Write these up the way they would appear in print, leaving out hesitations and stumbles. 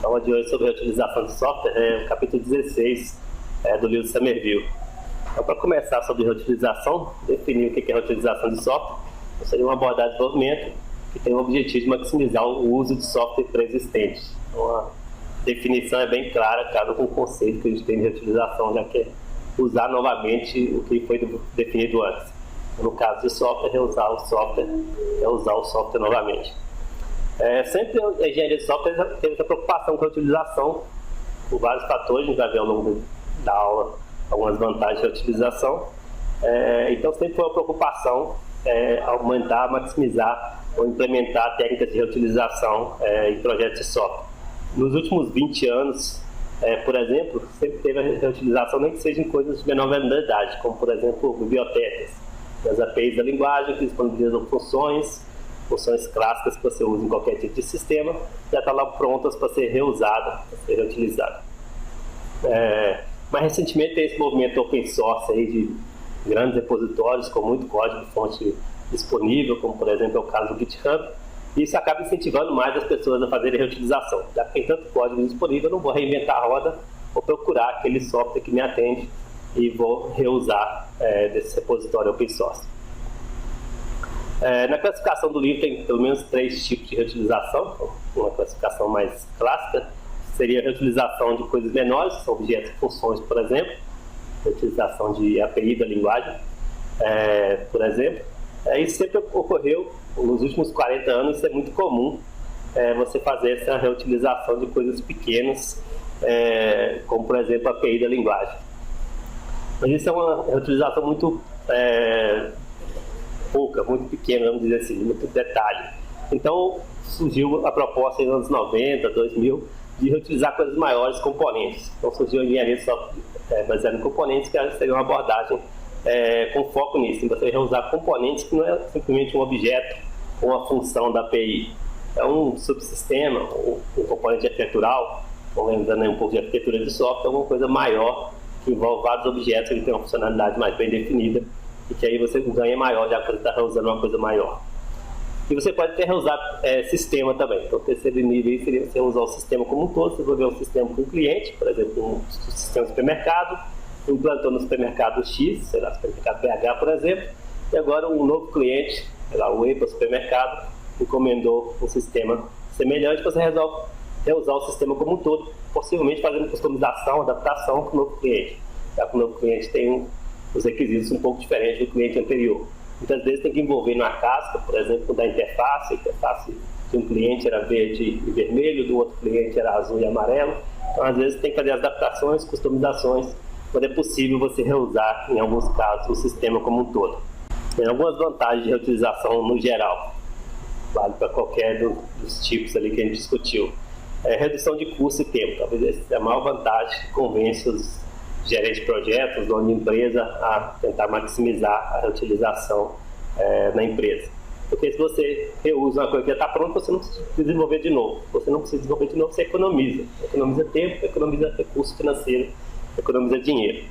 Então, a de hoje sobre a utilização de software é o capítulo 16 do livro Somerville. Então, para começar sobre reutilização, definir o que é reutilização de software, seria uma abordagem de desenvolvimento que tem o objetivo de maximizar o uso de software pré-existente. Então, a definição é bem clara, cada com o conceito que a gente tem de reutilização, já que é usar novamente o que foi definido antes. No caso de software, reusar o software é usar o software novamente. Sempre a engenharia de software teve essa preocupação com a utilização por vários fatores, a gente vai ver ao longo da aula algumas vantagens da utilização. Então sempre foi uma preocupação aumentar, maximizar ou implementar técnicas de reutilização em projetos de software. Nos últimos 20 anos, por exemplo, sempre teve a reutilização, nem que seja em coisas de menor vanidade, como por exemplo bibliotecas, as APIs da linguagem que disponibilizam funções clássicas que você usa em qualquer tipo de sistema, já estão lá prontas para ser reusada, para ser reutilizada. Mais recentemente tem esse movimento open source aí de grandes repositórios com muito código-fonte disponível, como por exemplo é o caso do GitHub, e isso acaba incentivando mais as pessoas a fazerem reutilização. Já que tem tanto código disponível, eu não vou reinventar a roda, vou procurar aquele software que me atende e vou reusar desse repositório open source. Na classificação do livro tem pelo menos 3 tipos de reutilização. Uma classificação mais clássica seria a reutilização de coisas menores, são objetos e funções, por exemplo, reutilização de API da linguagem, por exemplo. Isso sempre ocorreu nos últimos 40 anos, isso é muito comum, você fazer essa reutilização de coisas pequenas, como por exemplo a API da linguagem. Mas isso é uma reutilização muito pouca, muito pequena, vamos dizer assim, muito detalhe. Então surgiu a proposta nos anos 90, 2000, de reutilizar coisas maiores, componentes. Então surgiu a engenharia de software baseada em componentes, que seria uma abordagem com foco nisso, em você reusar componentes que não é simplesmente um objeto ou uma função da API. É um subsistema, um componente arquitetural, lembrando aí um pouco de arquitetura de software, alguma coisa maior que envolve vários objetos que tem uma funcionalidade mais bem definida e que aí você ganha maior já que você está reusando uma coisa maior. E você pode até reusar sistema também. Então, o terceiro nível aí seria você usar o sistema como um todo, você vai ver um sistema com um cliente, por exemplo, um sistema de supermercado, implantou no supermercado X, sei lá, supermercado BH, por exemplo, e agora um novo cliente, sei lá, o EPA supermercado, encomendou um sistema semelhante, você resolve reusar o sistema como um todo, possivelmente fazendo customização, adaptação para o novo cliente. Já que o novo cliente tem os requisitos um pouco diferentes do cliente anterior. Muitas vezes tem que envolver na casca, por exemplo, da interface, a interface de um cliente era verde e vermelho, do outro cliente era azul e amarelo. Então, às vezes, tem que fazer adaptações, customizações, quando é possível você reusar, em alguns casos, o sistema como um todo. Tem algumas vantagens de reutilização no geral, vale para qualquer dos tipos ali que a gente discutiu. Redução de custo e tempo, talvez essa seja a maior vantagem que convence os gerentes de projetos, dono de empresa, a tentar maximizar a reutilização na empresa. Porque se você reusa uma coisa que já está pronta, você não precisa desenvolver de novo. Você não precisa desenvolver de novo, você economiza. Economiza tempo, economiza recurso financeiro, economiza dinheiro.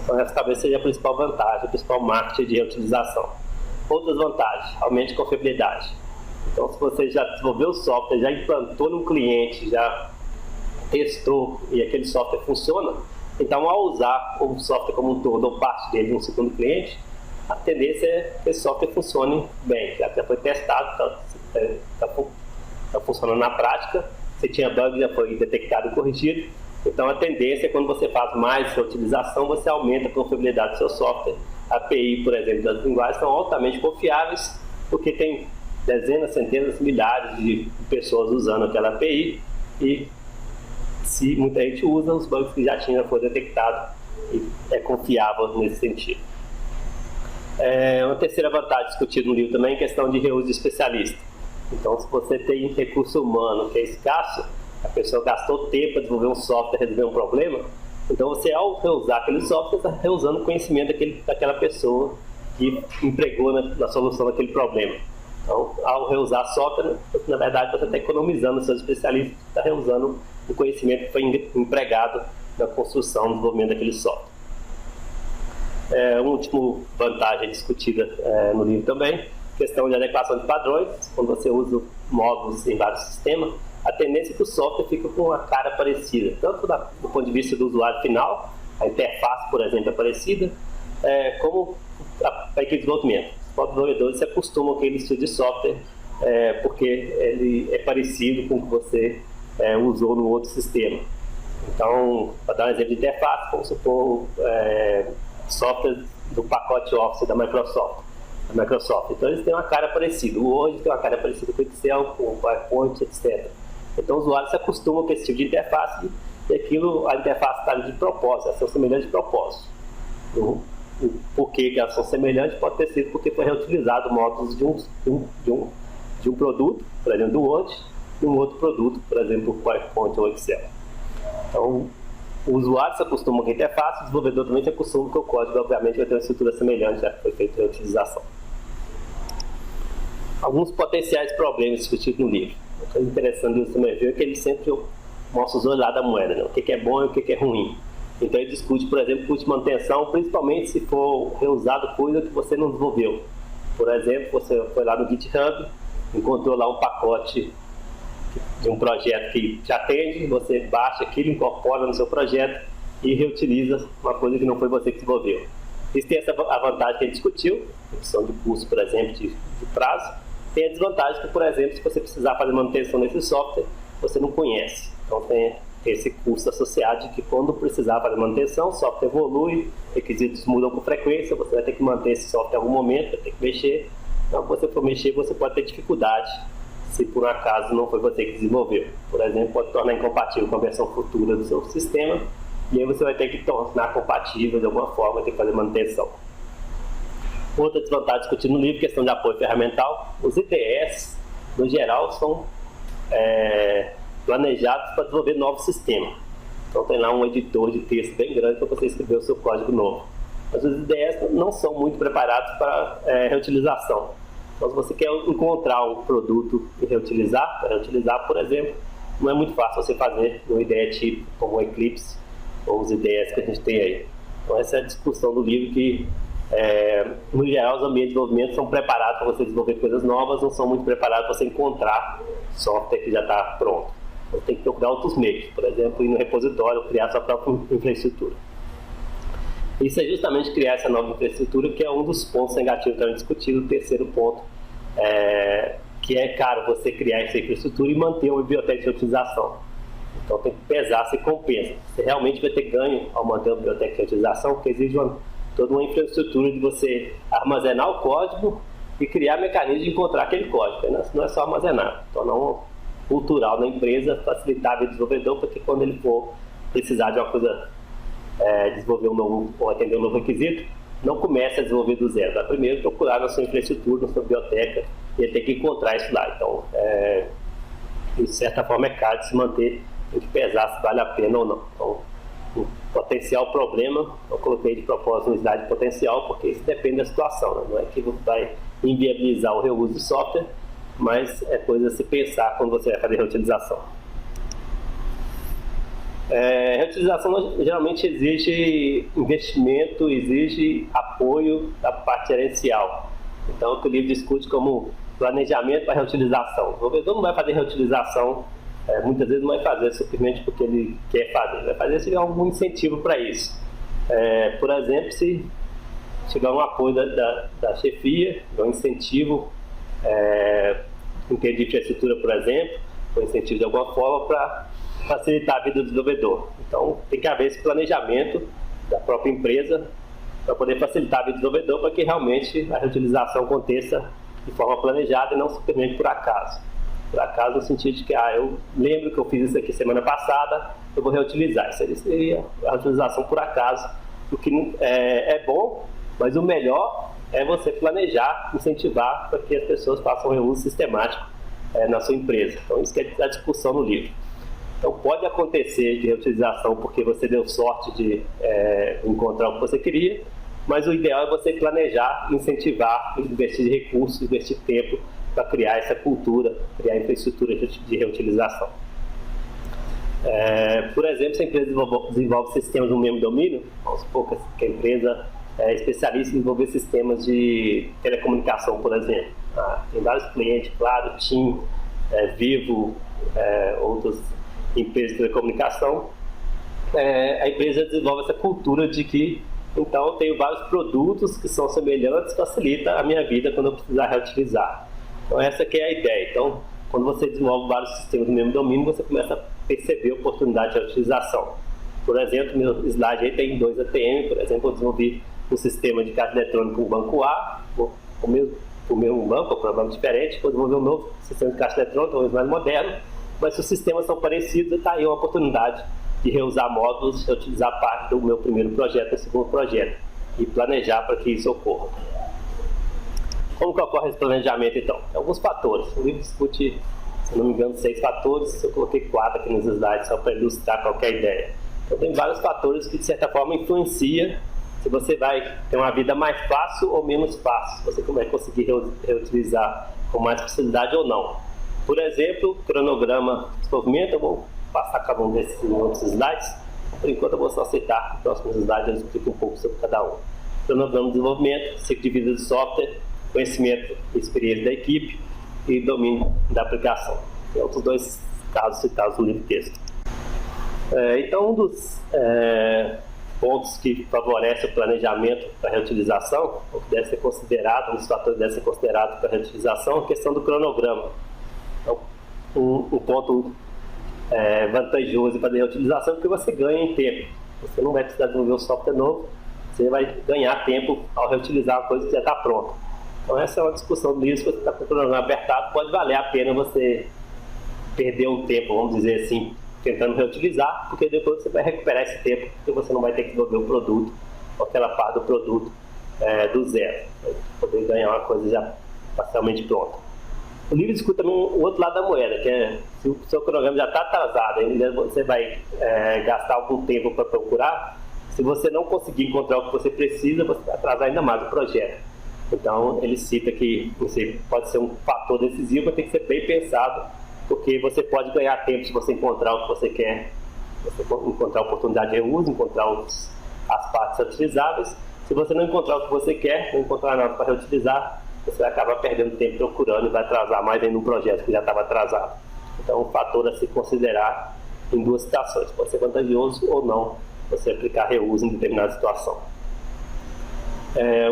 Então essa talvez seja a principal vantagem, a principal marketing de reutilização. Outras vantagens, aumento de confiabilidade. Então se você já desenvolveu o software, já implantou no cliente, já testou e aquele software funciona, então ao usar o software como um todo ou parte dele no segundo cliente, a tendência é que esse software funcione bem, já foi testado, está funcionando na prática, se tinha bug já foi detectado e corrigido. Então a tendência é quando você faz mais reutilização, você aumenta a confiabilidade do seu software. A API, por exemplo, das linguagens são altamente confiáveis, porque tem dezenas, centenas, milhares de pessoas usando aquela API e se muita gente usa, os bugs que já tinha foram detectados e é confiável nesse sentido. Uma terceira vantagem discutida no livro também é a questão de reuso de especialista. Então, se você tem recurso humano que é escasso, a pessoa gastou tempo para desenvolver um software, resolver um problema, então você, ao reusar aquele software, está reusando o conhecimento daquela pessoa que empregou na solução daquele problema. Então, ao reusar software, na verdade, você está economizando os seus especialistas, está reusando o conhecimento que foi empregado na construção e desenvolvimento daquele software. Uma última vantagem discutida no livro também, questão de adequação de padrões. Quando você usa módulos em vários sistemas, a tendência é que o software fica com uma cara parecida, tanto do ponto de vista do usuário final, a interface, por exemplo, é parecida, como a equipe de desenvolvimento. Os próprios desenvolvedores se acostumam com aquele estilo de software, porque ele é parecido com o que você usou no outro sistema. Então, para dar um exemplo de interface, como se for software do pacote Office da Microsoft. Então, eles têm uma cara parecida. O Word tem uma cara parecida com o Excel, com o PowerPoint, etc. Então, os usuários se acostumam com esse tipo de interface e a interface está ali de propósito, elas são semelhantes de propósito. O porquê que elas são semelhantes pode ter sido porque foi reutilizado módulos de um produto, por exemplo, do Word, e um outro produto, por exemplo, o PowerPoint ou Excel. Então, o usuário se acostuma com a interface, o desenvolvedor também se acostuma com o código, obviamente vai ter uma estrutura semelhante, já que foi feita a reutilização. Alguns potenciais problemas discutidos no livro. O que é interessante do Somerville é que ele sempre mostra os dois lados da moeda, né? O que é bom e o que é ruim. Então ele discute, por exemplo, custo de manutenção, principalmente se for reusado coisa que você não desenvolveu. Por exemplo, você foi lá no GitHub, encontrou lá um pacote de um projeto que já atende, você baixa aquilo, incorpora no seu projeto e reutiliza uma coisa que não foi você que desenvolveu. Isso tem a vantagem que ele discutiu, redução de custo, por exemplo, de prazo. Tem a desvantagem que, por exemplo, se você precisar fazer manutenção nesse software, você não conhece. Então tem esse custo associado de que quando precisar fazer manutenção, o software evolui, requisitos mudam com frequência, você vai ter que manter esse software em algum momento, vai ter que mexer. Então, se você for mexer, você pode ter dificuldade se por um acaso não foi você que desenvolveu. Por exemplo, pode tornar incompatível com a versão futura do seu sistema, e aí você vai ter que tornar compatível de alguma forma, ter que fazer manutenção. Outra desvantagem discutida no livro, questão de apoio ferramental. Os IDEs, no geral, são planejados para desenvolver novos sistemas. Então tem lá um editor de texto bem grande para você escrever o seu código novo. Mas os IDEs não são muito preparados para reutilização. Então, se você quer encontrar um produto e reutilizar, para reutilizar, por exemplo, não é muito fácil você fazer no IDE tipo como o Eclipse ou os IDEs que a gente tem aí. Então essa é a discussão do livro que, no geral, os ambientes de desenvolvimento são preparados para você desenvolver coisas novas, não são muito preparados para você encontrar software que já está pronto. Você tem que procurar outros meios, por exemplo, ir no repositório, criar sua própria infraestrutura. Isso é justamente criar essa nova infraestrutura, que é um dos pontos negativos também discutido. O terceiro ponto, que é caro você criar essa infraestrutura e manter uma biblioteca de utilização. Então tem que pesar se compensa. Você realmente vai ter ganho ao manter uma biblioteca de utilização, porque exige toda uma infraestrutura de você armazenar o código e criar mecanismos de encontrar aquele código. Não é só armazenar, tornar um cultural da empresa, facilitar a vida do desenvolvedor, porque quando ele for precisar de uma coisa, desenvolver um novo ou atender um novo requisito, não comece a desenvolver do zero. Vai primeiro procurar na sua infraestrutura, na sua biblioteca, e ele tem que encontrar isso lá. Então, de certa forma, é caro de se manter, tem que pesar se vale a pena ou não. Então, o potencial problema, eu coloquei de propósito unidade de potencial, porque isso depende da situação, né? Não é que vai inviabilizar o reuso de software, mas é coisa a se pensar quando você vai fazer reutilização. Reutilização geralmente exige investimento, exige apoio da parte gerencial. Então, o livro discute como planejamento para reutilização. O desenvolvedor não vai fazer reutilização, muitas vezes não vai fazer simplesmente porque ele quer fazer, vai fazer se tiver algum incentivo para isso. Por exemplo, se tiver um apoio da chefia, um incentivo em termos de infraestrutura, por exemplo, um incentivo de alguma forma para facilitar a vida do desenvolvedor. Então, tem que haver esse planejamento da própria empresa para poder facilitar a vida do desenvolvedor, para que realmente a reutilização aconteça de forma planejada e não simplesmente por acaso. Por acaso, no sentido de que, eu lembro que eu fiz isso aqui semana passada, eu vou reutilizar. Isso seria a reutilização por acaso, o que é bom, mas o melhor é você planejar, incentivar para que as pessoas façam um reuso sistemático na sua empresa. Então, isso que é a discussão no livro. Então, pode acontecer de reutilização porque você deu sorte de encontrar o que você queria, mas o ideal é você planejar, incentivar, investir recursos, investir tempo para criar essa cultura, criar infraestrutura de reutilização. Por exemplo, se a empresa desenvolve sistemas no mesmo domínio, vamos supor que a empresa é especialista em desenvolver sistemas de telecomunicação, por exemplo. Tem vários clientes, claro, TIM, Vivo, outras empresas de telecomunicação, a empresa desenvolve essa cultura de que, então, eu tenho vários produtos que são semelhantes, facilita a minha vida quando eu precisar reutilizar. Então, essa que é a ideia. Então, quando você desenvolve vários sistemas do mesmo domínio, você começa a perceber a oportunidade de reutilização. Por exemplo, meu slide aí tem 2 ATM, por exemplo, eu desenvolvi um sistema de caixa eletrônica com o banco A, o mesmo banco, ou para um banco diferente, vou desenvolver um novo sistema de caixa eletrônica, talvez mais moderno, mas se os sistemas são parecidos, está aí uma oportunidade de reusar módulos, reutilizar parte do meu primeiro projeto, do segundo projeto, e planejar para que isso ocorra. Como que ocorre esse planejamento, então? Tem alguns fatores. O livro discute, se não me engano, 6 fatores, eu coloquei 4 aqui nos slides, só para ilustrar qualquer ideia. Então, tem vários fatores que, de certa forma, influenciam se você vai ter uma vida mais fácil ou menos fácil, se você vai conseguir reutilizar com mais facilidade ou não. Por exemplo, cronograma de desenvolvimento, eu vou passar cada um desses outros slides. Por enquanto, eu vou só citar os próximos slides, eu explico um pouco sobre cada um. Cronograma de desenvolvimento, ciclo de vida do software, conhecimento e experiência da equipe e domínio da aplicação. Tem outros 2 casos citados no livro texto. Então, um dos pontos que favorece o planejamento para reutilização, o que deve ser considerado, um dos fatores que deve ser considerado para reutilização, é a questão do cronograma. Então, um ponto vantajoso para a reutilização é porque você ganha em tempo. Você não vai precisar desenvolver um software novo, você vai ganhar tempo ao reutilizar uma coisa que já está pronta. Então, essa é uma discussão do livro. Se você está com o cronograma apertado, pode valer a pena você perder um tempo, vamos dizer assim, tentando reutilizar, porque depois você vai recuperar esse tempo, porque você não vai ter que desenvolver o produto, ou aquela parte do produto do zero, para poder ganhar uma coisa já parcialmente pronta. O livro discute também o outro lado da moeda, que é se o seu cronograma já está atrasado, ainda você vai gastar algum tempo para procurar, se você não conseguir encontrar o que você precisa, você vai atrasar ainda mais o projeto. Então, ele cita que você pode ser um fator decisivo, mas tem que ser bem pensado, porque você pode ganhar tempo se você encontrar o que você quer, você encontrar a oportunidade de reuso, encontrar as partes utilizáveis. Se você não encontrar o que você quer, não encontrar nada para reutilizar, você vai acabar perdendo tempo procurando e vai atrasar mais ainda um projeto que já estava atrasado. Então, um fator a se considerar em 2 situações. Pode ser vantajoso ou não você aplicar reuso em determinada situação.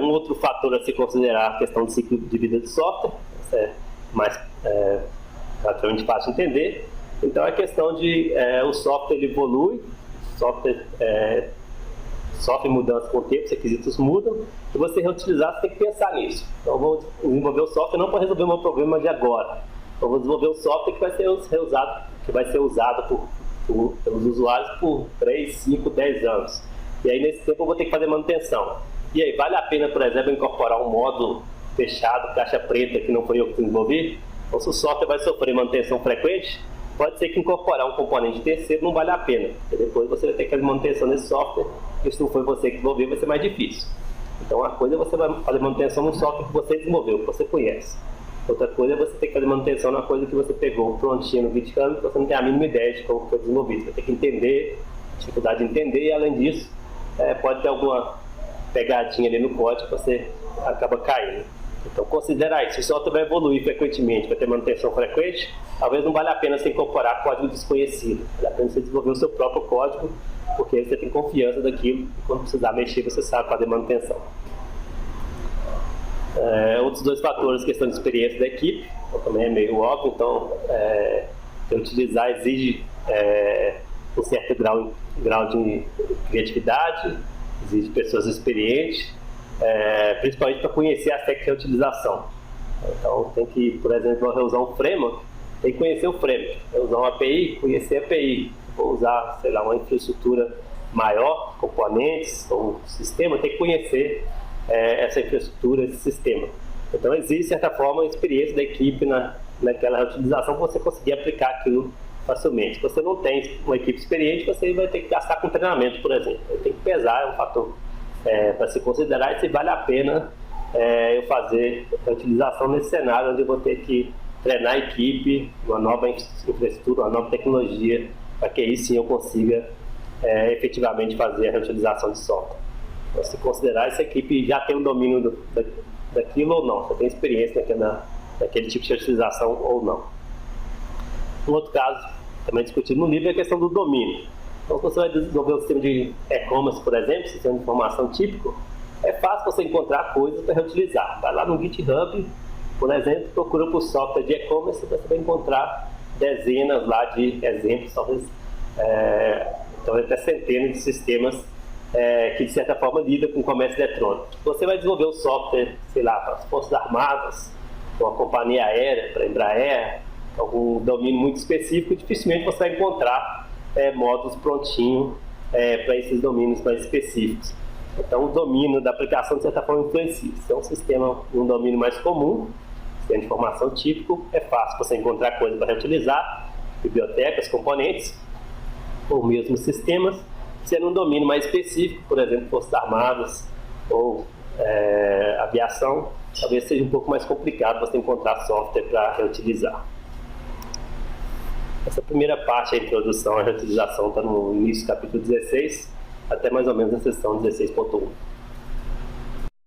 Um outro fator a se considerar é a questão do ciclo de vida do software. Isso é mais relativamente fácil de entender. Então, a questão de o software ele evolui, o software sofre mudanças com o tempo, os requisitos mudam, e você reutilizar, você tem que pensar nisso. Então, eu vou desenvolver o software não para resolver o meu problema de agora. Eu vou desenvolver o software que vai ser usado pelos usuários por 3, 5, 10 anos. E aí, nesse tempo, eu vou ter que fazer manutenção. E aí, vale a pena, por exemplo, incorporar um módulo fechado, caixa preta, que não foi eu que desenvolvi? Então, se o software vai sofrer manutenção frequente, pode ser que incorporar um componente terceiro não vale a pena. Porque depois você vai ter que fazer manutenção nesse software, e se não foi você que desenvolveu, vai ser mais difícil. Então, uma coisa é você vai fazer manutenção no software que você desenvolveu, que você conhece. Outra coisa é você ter que fazer manutenção na coisa que você pegou prontinha no GitHub, que você não tem a mínima ideia de como foi desenvolvido. Você vai ter que entender, dificuldade de entender, e além disso, pode ter alguma pegadinha ali no código que você acaba caindo. Então, considerar isso. Se o software vai evoluir frequentemente, vai ter manutenção frequente, talvez não vale a pena você incorporar código desconhecido. Vale a pena você desenvolver o seu próprio código, porque aí você tem confiança daquilo, e quando precisar mexer, você sabe fazer manutenção. Outros 2 fatores, questão de experiência da equipe, então, também é meio óbvio. Então, utilizar exige um certo grau de criatividade, exige pessoas experientes, principalmente para conhecer a técnica de utilização. Então, tem que, por exemplo, usar um framework, tem que conhecer o framework. Usar uma API, conhecer a API. Vou usar, sei lá, uma infraestrutura maior, componentes, ou um sistema, tem que conhecer essa infraestrutura, esse sistema. Então, existe, de certa forma, a experiência da equipe naquela utilização para você conseguir aplicar aquilo facilmente. Se você não tem uma equipe experiente, você vai ter que gastar com treinamento, por exemplo. Tem que pesar, é um fator para se considerar, e se vale a pena eu fazer a utilização nesse cenário onde eu vou ter que treinar a equipe, uma nova infraestrutura, uma nova tecnologia, para que aí sim eu consiga efetivamente fazer a reutilização de software. Então, se considerar essa equipe já tem um domínio daquilo ou não, você tem experiência naquele tipo de utilização ou não. Um outro caso, também discutido no livro, é a questão do domínio. Então, se você vai desenvolver um sistema de e-commerce, por exemplo, sistema de informação típico, é fácil você encontrar coisas para reutilizar. Vai lá no GitHub, por exemplo, procura por software de e-commerce, você vai encontrar dezenas lá de exemplos, talvez até centenas de sistemas que de certa forma lidam com o comércio eletrônico. Você vai desenvolver um software, sei lá, para as Forças Armadas, uma companhia aérea, para a Embraer, algum domínio muito específico, dificilmente você vai encontrar módulos prontinhos para esses domínios mais específicos. Então o domínio da aplicação de certa forma influencia. Se é um sistema, um domínio mais comum, sistema de informação típico, é fácil você encontrar coisas para reutilizar, bibliotecas, componentes, ou mesmo sistemas. Sendo um domínio mais específico, por exemplo, Forças Armadas ou aviação, talvez seja um pouco mais complicado você encontrar software para reutilizar. Essa primeira parte, a introdução à reutilização, está no início do capítulo 16, até mais ou menos a seção 16.1.